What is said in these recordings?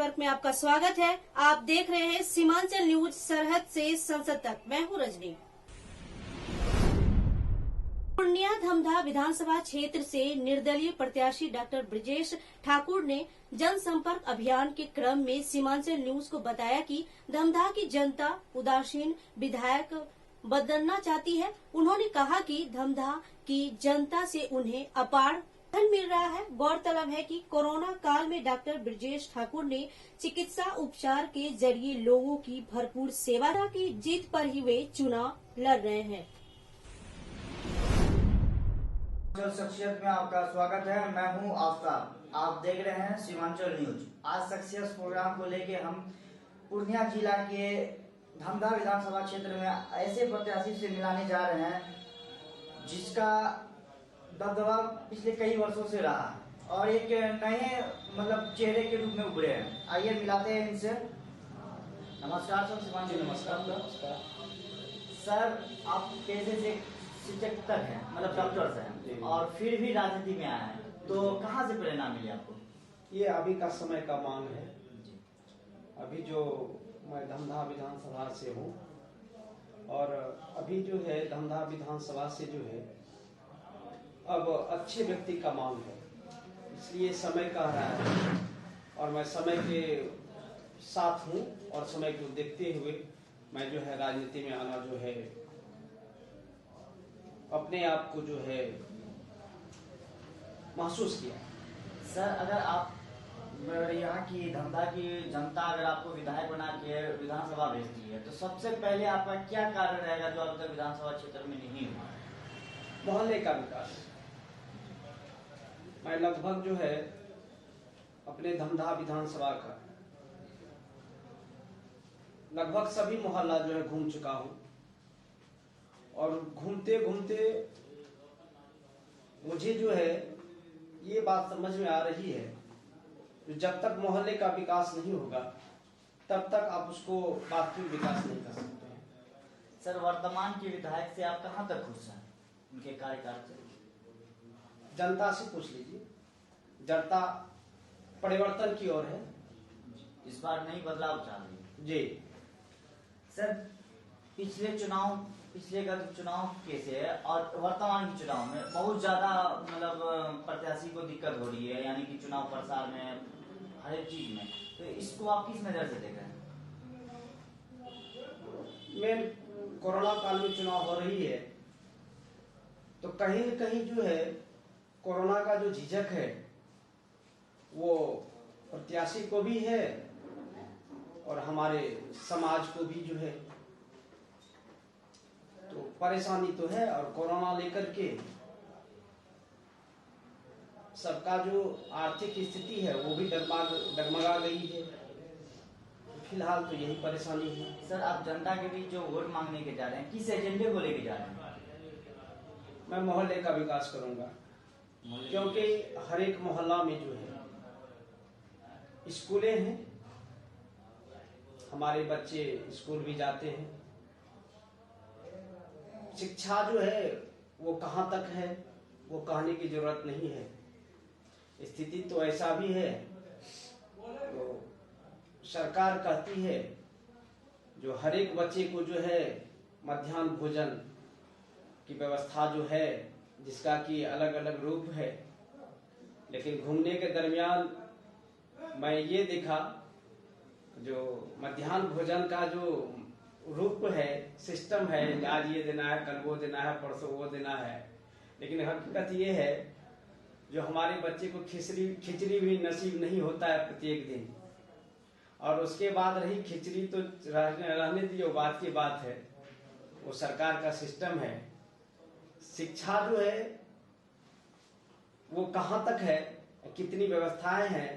Network में आपका स्वागत है। आप देख रहे हैं सीमांचल न्यूज, सरहद से संसद तक। मैं हूं रजनी। पूर्णिया धमधा विधानसभा क्षेत्र से निर्दलीय प्रत्याशी डॉक्टर ब्रजेश ठाकुर ने जनसंपर्क अभियान के क्रम में सीमांचल न्यूज को बताया कि धमधा की जनता उदासीन विधायक बदलना चाहती है। उन्होंने कहा कि धमधा की जनता से उन्हें अपार धन मिल रहा है। गौरतलब है कि कोरोना काल में डॉक्टर ब्रजेश ठाकुर ने चिकित्सा उपचार के जरिए लोगों की भरपूर सेवा की जीत पर ही वे चुनाव लड़ रहे हैं। शख्सियत में आपका स्वागत है। मैं हूं आफ्ताब। आप देख रहे हैं सीमांचल न्यूज। आज शख्सियत प्रोग्राम को लेके हम पूर्णिया जिला के धमधा विधानसभा क्षेत्र में ऐसे प्रत्याशी से मिलाने जा रहे हैं जिसका दबदबा पिछले कई वर्षों से रहा है और एक नए चेहरे के रूप में उभरे हैं। आइए मिलाते हैं इनसे। नमस्कार सर। सीमांचल। नमस्कार सर, आप पेशे से शिक्षक तक हैं, डॉक्टर हैं और फिर भी राजनीति में आए हैं, तो कहाँ से प्रेरणा मिली आपको? ये अभी का समय का मांग है। अभी जो मैं धमधा विधानसभा से हूँ और अभी जो है धमधा विधानसभा से जो है अब अच्छे व्यक्ति का मांग है, इसलिए समय कह रहा है और मैं समय के साथ हूँ और समय को देखते हुए मैं जो है राजनीति में आना जो है अपने आप को जो है महसूस किया। सर, अगर आप यहाँ की धमधा की जनता अगर आपको विधायक बना के विधानसभा भेजती है तो सबसे पहले आपका क्या कारण रहेगा जो अब तक विधानसभा क्षेत्र में नहीं हुआ? मोहल्ले का विकास। मैं लगभग जो है अपने धमधा विधानसभा का लगभग सभी मोहल्ला जो है घूम चुका हूं और घूमते घूमते मुझे जो है ये बात समझ में आ रही है कि जब तक मोहल्ले का विकास नहीं होगा तब तक आप उसको वास्तविक विकास नहीं कर सकते हैं। सर, वर्तमान के विधायक से आप कहां तक खुश हैं? उनके कार्यकाल से? जनता से पूछ लीजिए। जनता परिवर्तन की ओर है। इस बार नई बदलाव चाह रही है जी। सर, पिछले का चुनाव कैसे है और वर्तमान के चुनाव में बहुत ज्यादा प्रत्याशी को दिक्कत हो रही है, यानी कि चुनाव प्रसार में हर एक चीज में, तो इसको आप किस नजर से देख रहे हैं? में कोरोना काल में चुनाव हो रही है तो कहीं न कहीं जो है कोरोना का जो झिझक है वो प्रत्याशी को भी है और हमारे समाज को भी जो है तो परेशानी तो है। और कोरोना लेकर के सबका जो आर्थिक स्थिति है वो भी डगमगा गई है। फिलहाल तो यही परेशानी है। सर, आप जनता के बीच जो वोट मांगने के जा रहे हैं, किस एजेंडे को लेके जा रहे हैं? मैं मोहल्ले का विकास करूंगा क्योंकि हर एक मोहल्ला में जो है स्कूलें हैं, हमारे बच्चे स्कूल भी जाते हैं। शिक्षा जो है वो कहाँ तक है वो कहने की जरूरत नहीं है। स्थिति तो ऐसा भी है तो सरकार कहती है जो हर एक बच्चे को जो है मध्याह्न भोजन की व्यवस्था जो है जिसका कि अलग अलग रूप है, लेकिन घूमने के दरमियान मैं ये देखा जो मध्याह्न भोजन का जो रूप है, सिस्टम है, आज ये देना है, कल वो देना है, परसों वो देना है, लेकिन हकीकत ये है जो हमारे बच्चे को खिचड़ी भी नसीब नहीं होता है प्रत्येक दिन। और उसके बाद रही खिचड़ी तो रहने दी, बात की बात है, वो सरकार का सिस्टम है। शिक्षा जो है वो कहाँ तक है, कितनी व्यवस्थाएं हैं।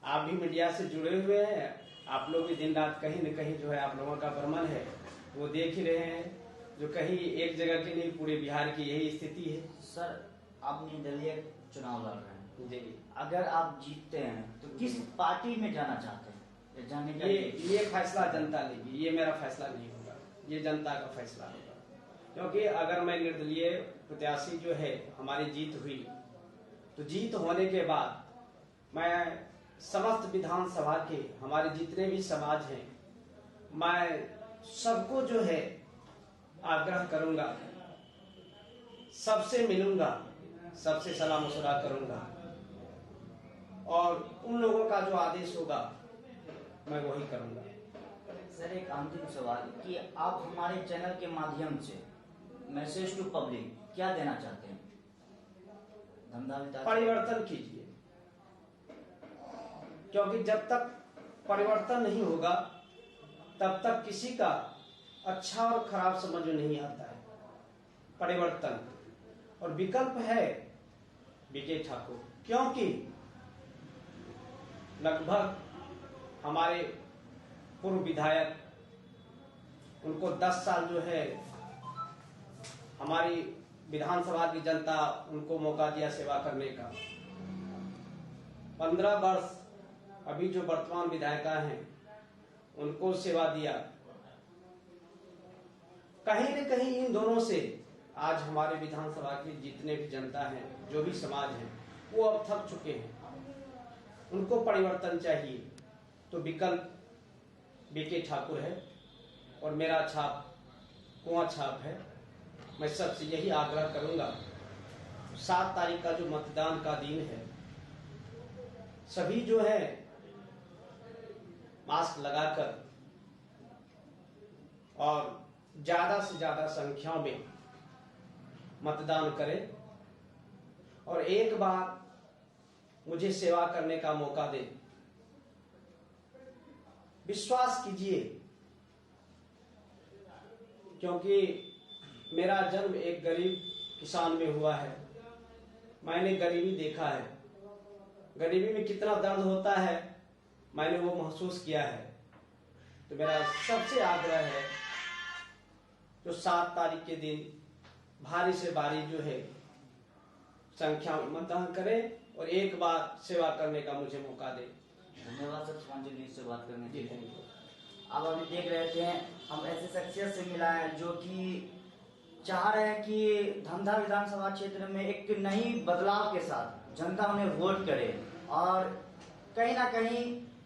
आप भी मीडिया से जुड़े हुए हैं, आप लोग भी दिन रात कहीं न कहीं जो है आप लोगों का भ्रमण है वो देख ही रहे हैं जो कहीं एक जगह की नहीं पूरे बिहार की यही स्थिति है। सर, आप निर्दलीय चुनाव लड़ रहे हैं जी। अगर आप जीतते हैं तो किस पार्टी में जाना चाहते हैं? जाने का ये फैसला जनता लेगी, ये मेरा फैसला नहीं होगा, ये जनता का फैसला होगा। क्योंकि अगर मैं निर्दलीय प्रत्याशी जो है हमारी जीत हुई तो जीत होने के बाद मैं समस्त विधानसभा के हमारे जितने भी समाज हैं, मैं सबको जो है आग्रह करूंगा, सबसे मिलूंगा, सबसे सलाह मशवरा करूंगा और उन लोगों का जो आदेश होगा मैं वही करूंगा। सर, एक अंतिम सवाल कि आप हमारे चैनल के माध्यम से मैसेज टू पब्लिक क्या देना चाहते हैं? धमधा परिवर्तन कीजिए, क्योंकि जब तक परिवर्तन नहीं होगा तब तक किसी का अच्छा और खराब समझ में नहीं आता है। परिवर्तन और विकल्प है बीके ठाकुर, क्योंकि लगभग हमारे पूर्व विधायक, उनको 10 साल जो है हमारी विधानसभा की जनता उनको मौका दिया सेवा करने का। 15 वर्ष अभी जो वर्तमान विधायिका हैं उनको सेवा दिया। कहीं न कहीं इन दोनों से आज हमारे विधानसभा की जितने भी जनता हैं, जो भी समाज है, वो अब थक चुके हैं। उनको परिवर्तन चाहिए, तो विकल्प बीके ठाकुर है और मेरा छाप कुआं छाप है। मैं सबसे यही आग्रह करूंगा, 7 तारीख का जो मतदान का दिन है, सभी जो है मास्क लगाकर और ज्यादा से ज्यादा संख्या में मतदान करें और एक बार मुझे सेवा करने का मौका दें। विश्वास कीजिए, क्योंकि मेरा जन्म एक गरीब किसान में हुआ है। मैंने गरीबी देखा है, गरीबी में कितना दर्द होता है मैंने वो महसूस किया है। तो मेरा सबसे आग्रह है, जो 7 तारीख के दिन भारी से भारी जो है संख्या में मतदान करें और एक बार सेवा करने का मुझे मौका दे। धन्यवाद सर, सीमांचल न्यूज से बात करने के लिए। अब अभी देख रहे थे, हम ऐसे शख्सियत से मिला है जो कि चाह रहे हैं कि धमधा विधानसभा क्षेत्र में एक नई बदलाव के साथ जनता उन्हें वोट करे। और कहीं ना कहीं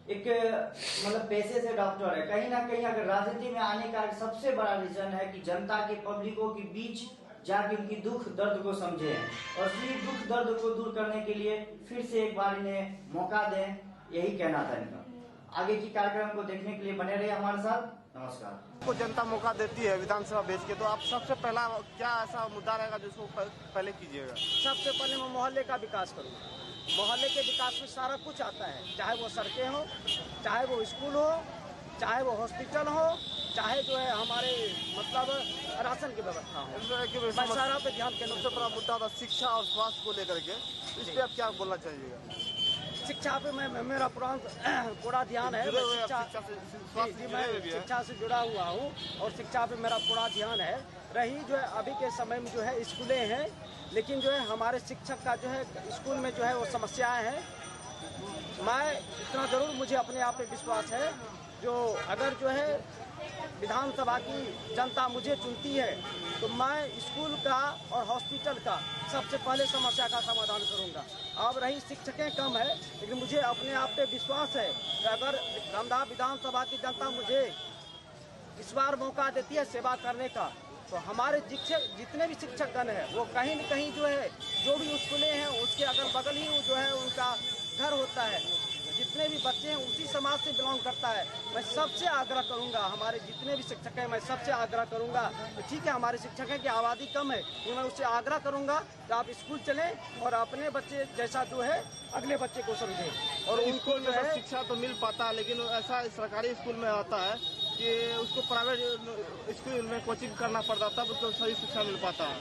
एक मतलब पेशे से डॉक्टर है, कहीं ना कहीं अगर राजनीति में आने का सबसे बड़ा रीजन है कि जनता के पब्लिकों के बीच जाके उनकी दुख दर्द को समझे और इसी दुख दर्द को दूर करने के लिए फिर से एक बार इन्हें मौका दें, यही कहना था इनका। आगे की कार्यक्रम को देखने के लिए बने रहे हमारे साथ। नमस्कार। को जनता मौका देती है विधानसभा भेज के, तो आप सबसे पहला क्या ऐसा मुद्दा रहेगा जिसको पहले कीजिएगा? सबसे पहले मैं मोहल्ले का विकास करूंगा। मोहल्ले के विकास में सारा कुछ आता है, चाहे वो सड़कें हो, चाहे वो स्कूल हो, चाहे वो हॉस्पिटल हो, चाहे जो है हमारे मतलब राशन की व्यवस्था हो। मैं सारा पे ध्यान केंद्रित। सबसे बड़ा मुद्दा था शिक्षा और स्वास्थ्य को लेकर के, इस पे आप क्या बोलना चाहिएगा? शिक्षा पे मेरा पूरा ध्यान है। मैं शिक्षा से जुड़ा हुआ हूँ और शिक्षा पे मेरा पूरा ध्यान है। रही जो है अभी के समय में जो है स्कूलें हैं, लेकिन जो है हमारे शिक्षक का जो है स्कूल में जो है वो समस्याएं हैं। मैं इतना जरूर मुझे अपने आप पे विश्वास है, जो अगर जो है विधानसभा की जनता मुझे चुनती है तो मैं स्कूल का और हॉस्पिटल का सबसे पहले समस्या का समाधान करूंगा। अब रही शिक्षकें कम है, लेकिन मुझे अपने आप पे विश्वास है कि अगर धमधा विधानसभा की जनता मुझे इस बार मौका देती है सेवा करने का, तो हमारे जितने भी शिक्षकगण हैं वो कहीं न कहीं जो है जो भी स्कूलें हैं उसके अगल बगल ही जो है उनका घर होता है। जितने भी बच्चे हैं उसी समाज से बिलोंग करता है। मैं सबसे आग्रह करूंगा, हमारे जितने भी शिक्षक हैं मैं सबसे आग्रह करूंगा, तो ठीक है हमारे शिक्षक हैं की आबादी कम है, तो मैं उससे आग्रह करूंगा कि आप स्कूल चलें और अपने बच्चे जैसा जो है अगले बच्चे को समझें। और उनको जो है शिक्षा तो मिल पाता है, लेकिन ऐसा सरकारी स्कूल में आता है कि उसको प्राइवेट स्कूल में कोचिंग करना पड़ता, तब उसको सही शिक्षा मिल पाता है।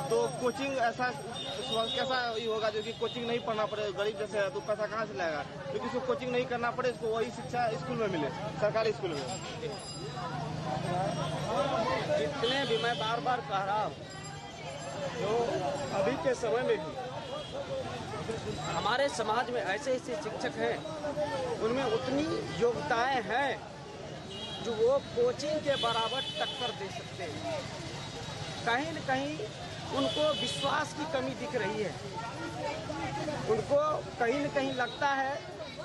तो कोचिंग ऐसा कैसा ही होगा जो कि कोचिंग नहीं पढ़ना पड़े, गरीब जैसे है तो पैसा कहाँ से लाएगा, क्योंकि उसको कोचिंग नहीं करना पड़े, इसको वही शिक्षा स्कूल में मिले, सरकारी स्कूल में। जितने भी मैं बार बार कह रहा हूँ, जो अभी के समय में भी हमारे समाज में ऐसे ऐसे शिक्षक हैं, उनमें उतनी योग्यताएं हैं जो वो कोचिंग के बराबर टक्कर दे सकते हैं। कहीं न कहीं उनको विश्वास की कमी दिख रही है। उनको कहीं न कहीं लगता है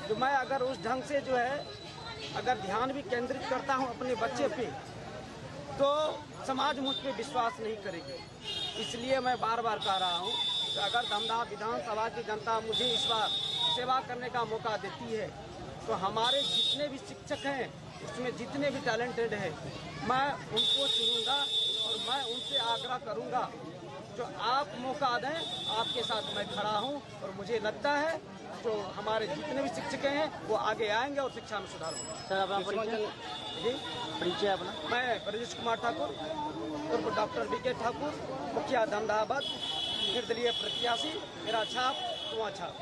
कि मैं अगर उस ढंग से जो है अगर ध्यान भी केंद्रित करता हूं अपने बच्चे पे तो समाज मुझ पे विश्वास नहीं करेगी। इसलिए मैं बार बार कह रहा हूं कि अगर धमधा विधानसभा की जनता मुझे इस बार सेवा करने का मौका देती है तो हमारे जितने भी शिक्षक हैं उसमें जितने भी टैलेंटेड हैं मैं उनको चुनूंगा और मैं उनसे आग्रह करूंगा जो आप मौका दें आपके साथ मैं खड़ा हूं। और मुझे लगता है जो हमारे जितने भी शिक्षक हैं वो आगे आएंगे और शिक्षा में सुधार होगा। सर अपना परिचय अपना। मैं ब्रजेश कुमार ठाकुर उर्फ डॉक्टर बीके ठाकुर, मुखिया धमदाहाबाद, निर्दलीय प्रत्याशी, मेरा छाप कुआं छाप।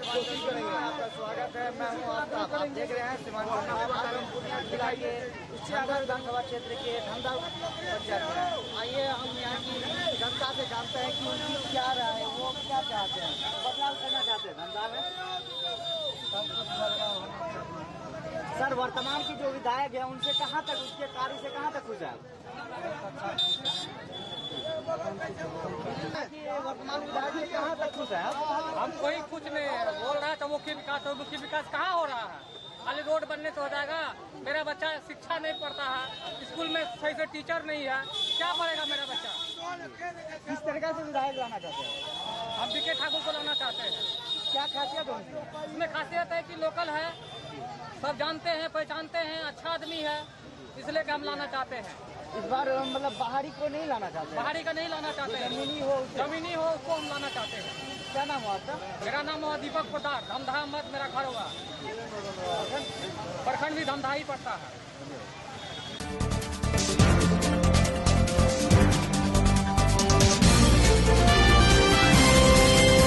कोशिश करेंगे। आपका स्वागत है, मैं हूँ आफ्ताब। आप देख रहे हैं सीमांचल पूर्णिया जिला के धमधा विधानसभा क्षेत्र के धमधा पंचायत में। आइए हम यहाँ की जनता से जानते हैं कि उनकी क्या राय है, वो क्या चाहते हैं, बदलाव करना चाहते हैं धमधा में। सर वर्तमान की जो विधायक है उनसे कहाँ तक, उसके कार्य से कहाँ तक खुश है? वर्तमान विधायक से कहाँ तक खुश है? हम कोई कुछ नहीं बोल रहा था मुख्य विकास कहाँ हो रहा है? खाली रोड बनने से हो जाएगा। मेरा बच्चा शिक्षा नहीं पढ़ता है, स्कूल में सही से टीचर नहीं है, क्या पढ़ेगा मेरा बच्चा? किस तरीके से विधायक लाना चाहते हैं? हम बीके ठाकुर को लाना चाहते हैं। क्या खासियत है उनकी? इसमें खासियत है कि लोकल है, सब जानते हैं पहचानते हैं, अच्छा आदमी है, इसलिए हम लाना चाहते हैं। इस बार मतलब बाहरी को नहीं लाना चाहते? बाहरी का नहीं लाना चाहते हैं, जमीनी हो उसको हम लाना चाहते हैं। क्या नाम हुआ आपका? मेरा नाम हुआ दीपक पोदार, धमधा मत मेरा घर हुआ, प्रखंड भी धमधा ही पड़ता है।